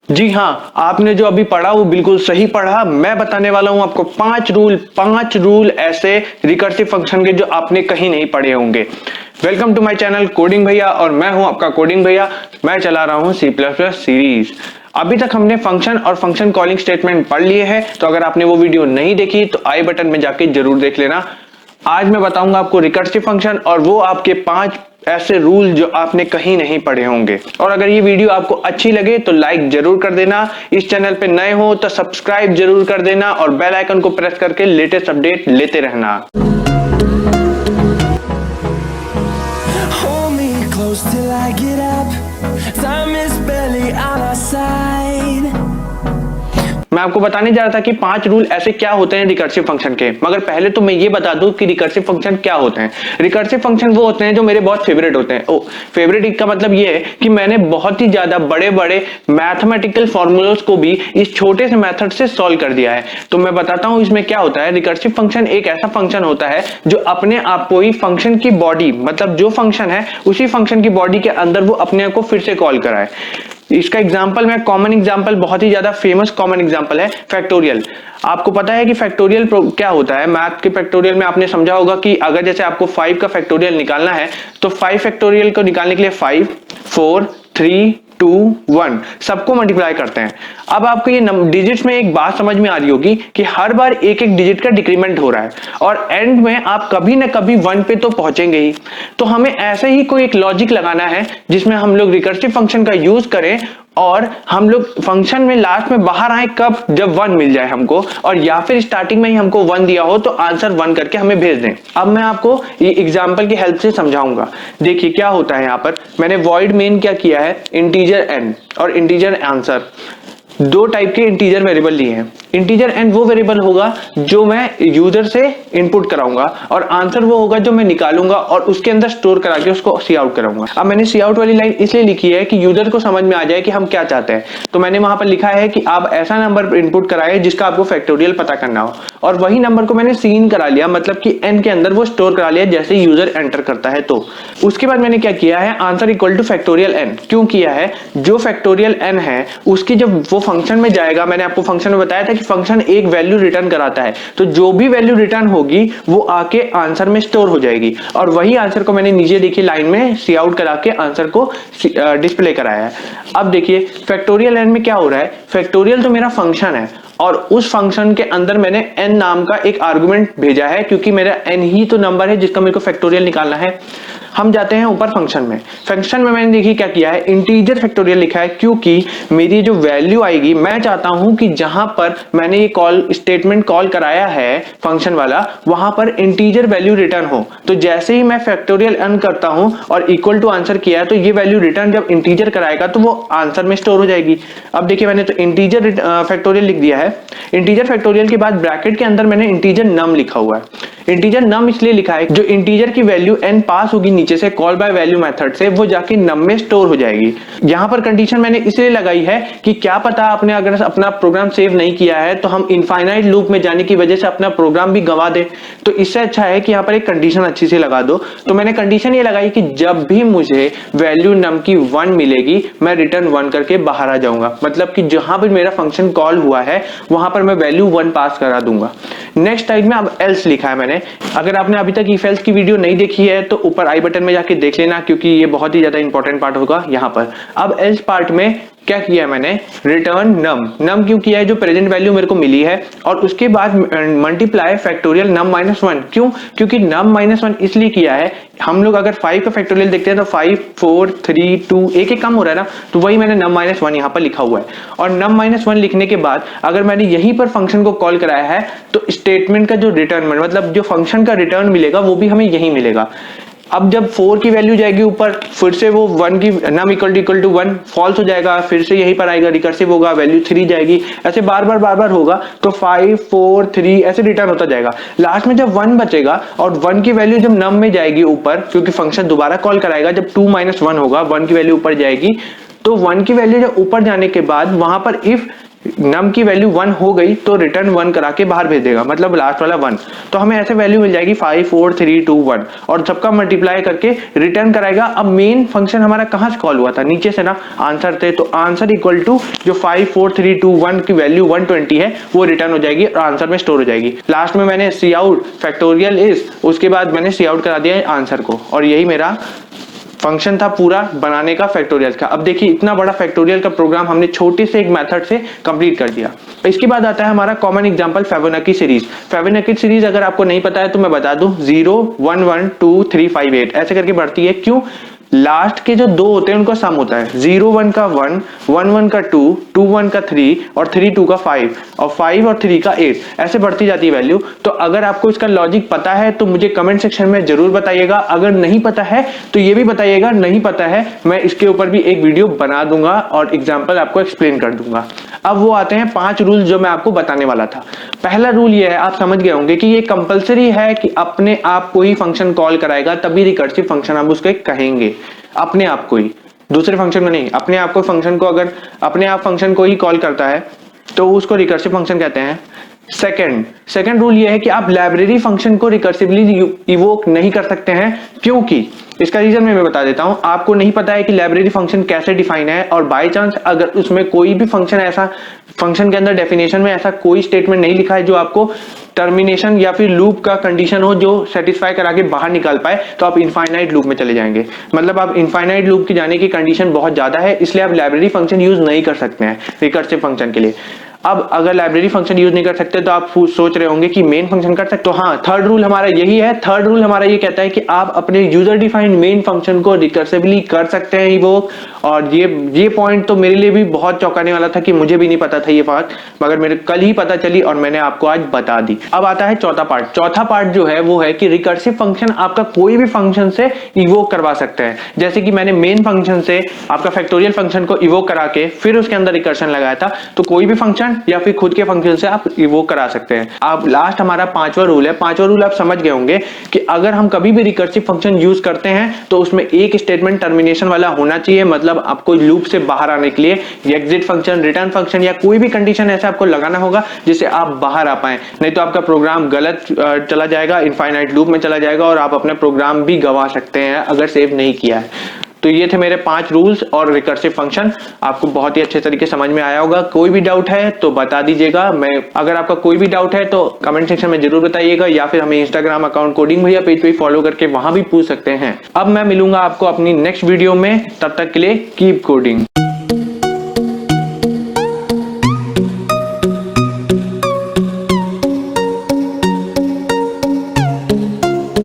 जी हाँ, आपने जो अभी पढ़ा वो बिल्कुल सही पढ़ा। मैं बताने वाला हूं आपको 5 रूल ऐसे रिकर्सिव फंक्शन के जो आपने कहीं नहीं पढ़े होंगे। Welcome to my channel Coding Bhaiya और मैं हूं आपका कोडिंग भैया। मैं चला रहा हूं C++ सीरीज। अभी तक हमने फंक्शन और फंक्शन कॉलिंग स्टेटमेंट पढ़ लिए हैं, तो अगर आपने वो वीडियो नहीं देखी तो आई बटन में जाके जरूर देख लेना। आज मैं बताऊंगा आपको रिकर्सिव फंक्शन और वो आपके 5 ऐसे रूल जो आपने कहीं नहीं पढ़े होंगे। और अगर ये वीडियो आपको अच्छी लगे तो लाइक जरूर कर देना। इस चैनल पे नए हो तो सब्सक्राइब जरूर कर देना और बेल आइकन को प्रेस करके लेटेस्ट अपडेट लेते रहना। Hold me close till I get up. Time is barely on our side. मैं आपको बताने जा रहा था कि 5 रूल ऐसे क्या होते हैं रिकर्सिव फंक्शन के, मगर पहले तो मैं ये बता दूं कि रिकर्सिव फंक्शन क्या होते हैं। रिकर्सिव फंक्शन वो होते हैं जो मेरे बहुत फेवरेट होते हैं। फेवरेट का मतलब ये है कि मैंने बहुत ही ज्यादा बड़े बड़े मैथमेटिकल फॉर्मूलाज को भी इस छोटे से मेथड से सॉल्व कर दिया है। तो मैं बताता हूं इसमें क्या होता है। रिकर्सिव फंक्शन एक ऐसा फंक्शन होता है जो अपने आप को ही फंक्शन की बॉडी, मतलब जो फंक्शन है उसी फंक्शन की बॉडी के अंदर वो अपने आप को फिर से कॉल कराए। इसका एग्जांपल में कॉमन एग्जांपल, बहुत ही ज्यादा फेमस कॉमन एग्जांपल है फैक्टोरियल। आपको पता है कि फैक्टोरियल क्या होता है। मैथ के फैक्टोरियल में आपने समझा होगा कि अगर जैसे आपको 5 का फैक्टोरियल निकालना है तो 5 फैक्टोरियल को निकालने के लिए 5, 4, 3, 2, 1 सबको मल्टीप्लाई करते हैं। अब आपको ये डिजिट्स में एक बात समझ में आ रही होगी कि हर बार एक एक डिजिट का डिक्रीमेंट हो रहा है और एंड में आप कभी ना कभी 1 पे तो पहुंचेंगे ही। तो हमें ऐसे ही कोई एक लॉजिक लगाना है जिसमें हम लोग रिकर्सिव फंक्शन का यूज करें और हम लोग फंक्शन में लास्ट में बाहर आए कब, जब 1 मिल जाए हमको, और या फिर स्टार्टिंग में ही हमको 1 दिया हो तो आंसर 1 करके हमें भेज दें। अब मैं आपको ये एग्जांपल की हेल्प से समझाऊंगा। देखिए क्या होता है। यहाँ पर मैंने वॉइड मेन क्या किया है, इंटीजर n और इंटीजर आंसर, दो टाइप के इंटीजर वेरिएबल लिए हैं। इंटीजर n वो वेरिएबल होगा जो मैं यूजर से इनपुट कराऊंगा और आंसर वो होगा जो मैं निकालूंगा और उसके अंदर स्टोर करा के उसको सी आउट कराऊंगा। अब मैंने सी आउट वाली लाइन इसलिए लिखी है कि यूजर को समझ में आ जाए कि हम क्या चाहते हैं। तो मैंने वहां पर लिखा है कि आप ऐसा नंबर इनपुट कराए जिसका आपको फैक्टोरियल पता करना हो, और वही नंबर को मैंने सी इन करा लिया, मतलब कि n के अंदर वो स्टोर करा लिया जैसे यूजर एंटर करता है। तो उसके बाद मैंने क्या किया है, answer equal two factorial n क्यों किया है, जो फैक्टोरियल n है उसकी जब वो फंक्शन में जाएगा, मैंने आपको फंक्शन में बताया था कि फंक्शन एक वैल्यू रिटर्न कराता है, तो जो भी वैल्यू रिटर्न होगी वो आके आंसर में स्टोर हो जाएगी और वही आंसर को मैंने नीचे देखिए लाइन में सी आउट करा के आंसर को डिस्प्ले कराया है। अब देखिए फैक्टोरियल n में क्या हो रहा है, फैक्टोरियल तो मेरा फंक्शन है और उस फंक्शन के अंदर मैंने n नाम का एक आर्गुमेंट भेजा है क्योंकि मेरा n ही तो नंबर है जिसका मेरे को फैक्टोरियल निकालना है। हम जाते हैं ऊपर फंक्शन में। फंक्शन में मैंने देखिए क्या किया है, इंटीजर फैक्टोरियल लिखा है क्योंकि मेरी जो वैल्यू आएगी, मैं चाहता हूं कि जहां पर मैंने ये कॉल स्टेटमेंट कॉल कराया है फंक्शन वाला, वहां पर इंटीजर वैल्यू रिटर्न हो। तो जैसे ही मैं फैक्टोरियल n करता हूं और इक्वल टू आंसर किया है तो ये वैल्यू रिटर्न जब इंटीजर कराएगा तो वो आंसर में स्टोर हो जाएगी। अब देखिए मैंने तो इंटीजर फैक्टोरियल लिख दिया है। इंटीजर फैक्टोरियल के बाद ब्रैकेट के अंदर मैंने इंटीजर नम लिखा हुआ है। इंटीजर नम इसलिए लिखा है जो इंटीजर की वैल्यू n पास होगी नीचे से कॉल बाय वैल्यू मेथड से, वो जाके नम में स्टोर हो जाएगी। यहां पर कंडीशन मैंने इसलिए लगाई है कि क्या पता आपने अगर अपना प्रोग्राम सेव नहीं किया है तो हम इनफाइनाइट लूप में जाने की वजह से अपना प्रोग्राम भी गंवा दे। तो इससे अच्छा है कि यहाँ पर एक कंडीशन अच्छी से लगा दो। तो मैंने कंडीशन ये लगाई कि जब भी मुझे वैल्यू नम की 1 मिलेगी मैं रिटर्न 1 करके बाहर आ जाऊंगा, मतलब कि जहां पर मेरा फंक्शन कॉल हुआ है वहां पर मैं वैल्यू 1 पास करा दूंगा। नेक्स्ट टाइप में अब एल्स लिखा है मैंने। अगर आपने अभी तक इफ एल्स की वीडियो नहीं देखी है तो ऊपर आई बटन में जाके देख लेना क्योंकि ये बहुत ही ज्यादा इंपॉर्टेंट पार्ट होगा यहाँ पर। अब एल्स पार्ट में क्या किया है मैंने, रिटर्न नम क्यों किया है, जो प्रेजेंट वैल्यू मेरे को मिली है, और उसके बाद मल्टीप्लाई फैक्टोरियल नम माइनस 1 क्यों, क्योंकि नम माइनस 1 इसलिए किया है, हम लोग अगर 5 का फैक्टोरियल देखते हैं तो 5, 4, 3, 2 एक एक कम हो रहा है ना, तो वही मैंने नम माइनस 1 यहाँ पर लिखा हुआ है। और नम माइनस 1 लिखने के बाद अगर मैंने यहीं पर फंक्शन को कॉल कराया है तो स्टेटमेंट का जो रिटर्न, मतलब जो फंक्शन का रिटर्न मिलेगा वो भी हमें यही मिलेगा। अब जब 4 की वैल्यू जाएगी ऊपर, फिर से वो 1 की नम इक्वल टू 1 फॉल्स हो जाएगा, फिर से यहीं पर आएगा, रिकर्सिव होगा, वैल्यू 3 जाएगी, ऐसे बार बार होगा। तो 5, 4, 3 ऐसे रिटर्न होता जाएगा। लास्ट में जब 1 बचेगा और 1 की वैल्यू जब नम में जाएगी ऊपर, क्योंकि फंक्शन दोबारा कॉल कराएगा, जब 2 - 1 होगा 1 की वैल्यू ऊपर जाएगी, तो 1 की वैल्यू जब ऊपर जाने के बाद वहां पर इफ num की वैल्यू 1 हो गई तो रिटर्न 1 करा के बाहर भेज देगा, मतलब लास्ट वाला 1। तो हमें ऐसे वैल्यू मिल जाएगी 5 4 3 2 1 और सबका मल्टीप्लाई करके रिटर्न कराएगा। अब मेन फंक्शन हमारा कहां से कॉल हुआ था, नीचे से ना, आंसर थे, तो आंसर इक्वल टू जो 5 4 3 2 1 की वैल्यू 120 है वो रिटर्न हो जाएगी और आंसर में स्टोर हो जाएगी। लास्ट में मैंने सी आउट फैक्टोरियल इज, उसके बाद मैंने सी आउट करा दिया आंसर को, और यही मेरा फंक्शन था पूरा बनाने का फैक्टोरियल का। अब देखिए इतना बड़ा फैक्टोरियल का प्रोग्राम हमने छोटे से एक मेथड से कंप्लीट कर दिया। इसके बाद आता है हमारा common example Fibonacci series. Fibonacci series अगर आपको नहीं पता है तो मैं बता दूं, 0 1 1 2 3 5 8 ऐसे करके बढ़ती है। क्यों? लास्ट के जो दो होते हैं उनका सम होता है, 0 1 का 1 1 1 का 2 2 1 का 3 और 3 2 का 5 और 5 और 3 का 8 ऐसे बढ़ती जाती है वैल्यू। तो अगर आपको इसका लॉजिक पता है तो मुझे कमेंट सेक्शन में जरूर बताइएगा, अगर नहीं पता है तो ये भी बताइएगा। नहीं पता है मैं इसके ऊपर भी एक वीडियो बना दूंगा और एग्जाम्पल आपको एक्सप्लेन कर दूंगा। अब वो आते हैं 5 रूल जो मैं आपको बताने वाला था। पहला रूल ये है, आप समझ गए होंगे कि ये कंपलसरी है कि अपने आप को ही फंक्शन कॉल कराएगा तभी रिकर्सिव फंक्शन आप उसके कहेंगे, अपने आप को ही, दूसरे फंक्शन को नहीं। अपने आप को फंक्शन को अगर अपने आप फंक्शन को ही कॉल करता है तो उसको रिकर्सिव फंक्शन कहते हैं। सेकंड रूल ये है कि आप लाइब्रेरी फंक्शन को रिकर्सिवली इवोक नहीं कर सकते हैं, क्योंकि इसका रीजन मैं बता देता हूं। आपको नहीं पता है कि लाइब्रेरी फंक्शन कैसे डिफाइन है, और बाय चांस अगर उसमें कोई भी फंक्शन ऐसा, फंक्शन के अंदर डेफिनेशन में ऐसा कोई स्टेटमेंट नहीं लिखा है जो आपको टर्मिनेशन या फिर लूप का कंडीशन हो जो सेटिस्फाई करा के बाहर निकाल पाए, तो आप इनफाइनाइट लूप में चले जाएंगे। मतलब आप इनफाइनाइट लूप की जाने की कंडीशन बहुत ज्यादा है, इसलिए आप लाइब्रेरी फंक्शन यूज नहीं कर सकते हैं रिकर्सिव फंक्शन के लिए। अब अगर लाइब्रेरी फंक्शन यूज नहीं कर सकते तो आप सोच रहे होंगे कि मेन फंक्शन कर सकते। तो हाँ, थर्ड रूल हमारा यही है। थर्ड रूल हमारा ये कहता है कि आप अपने यूजर डिफाइंड मेन फंक्शन को रिकर्सिवली कर सकते हैं इवोक। और ये पॉइंट तो मेरे लिए भी बहुत चौंकाने वाला था कि मुझे भी नहीं पता था ये बात, मगर मेरे कल ही पता चली और मैंने आपको आज बता दी। अब आता है चौथा पार्ट। चौथा पार्ट जो है वो है कि रिकर्सिव फंक्शन आपका कोई भी फंक्शन से इवोक करवा सकते हैं। जैसे कि मैंने मेन फंक्शन से आपका फैक्टोरियल फंक्शन को इवोक करा के फिर उसके अंदर रिकर्शन लगाया था, तो कोई भी फंक्शन या फिर खुद के फंक्शन से आप इवोक करा सकते हैं। अब लास्ट हमारा पांचवा रूल है। पांचवा रूल आप समझ गए होंगे कि अगर हम कभी भी रिकर्सिव फंक्शन यूज करते हैं तो उसमें एक स्टेटमेंट टर्मिनेशन वाला होना चाहिए, मतलब आपको लूप से बाहर आने के लिए एग्जिट फंक्शन, रिटर्न फंक्शन या कोई भी कंडीशन ऐसे आपको लगाना होगा जिससे आप बाहर आ पाए, नहीं तो आपका प्रोग्राम गलत चला जाएगा, इनफाइनाइट लूप में चला जाएगा और आप अपने प्रोग्राम भी गंवा सकते हैं अगर सेव नहीं किया है। तो ये थे मेरे 5 रूल्स और रिकर्सिव फंक्शन। आपको बहुत ही अच्छे तरीके समझ में आया होगा। कोई भी डाउट है तो बता दीजिएगा। अगर आपका कोई भी डाउट है तो कमेंट सेक्शन में जरूर बताइएगा, या फिर हमें इंस्टाग्राम अकाउंट कोडिंग भैया पेज पे फॉलो करके वहां भी पूछ सकते हैं। अब मैं मिलूंगा आपको अपनी नेक्स्ट वीडियो में, तब तक के लिए कीप कोडिंग।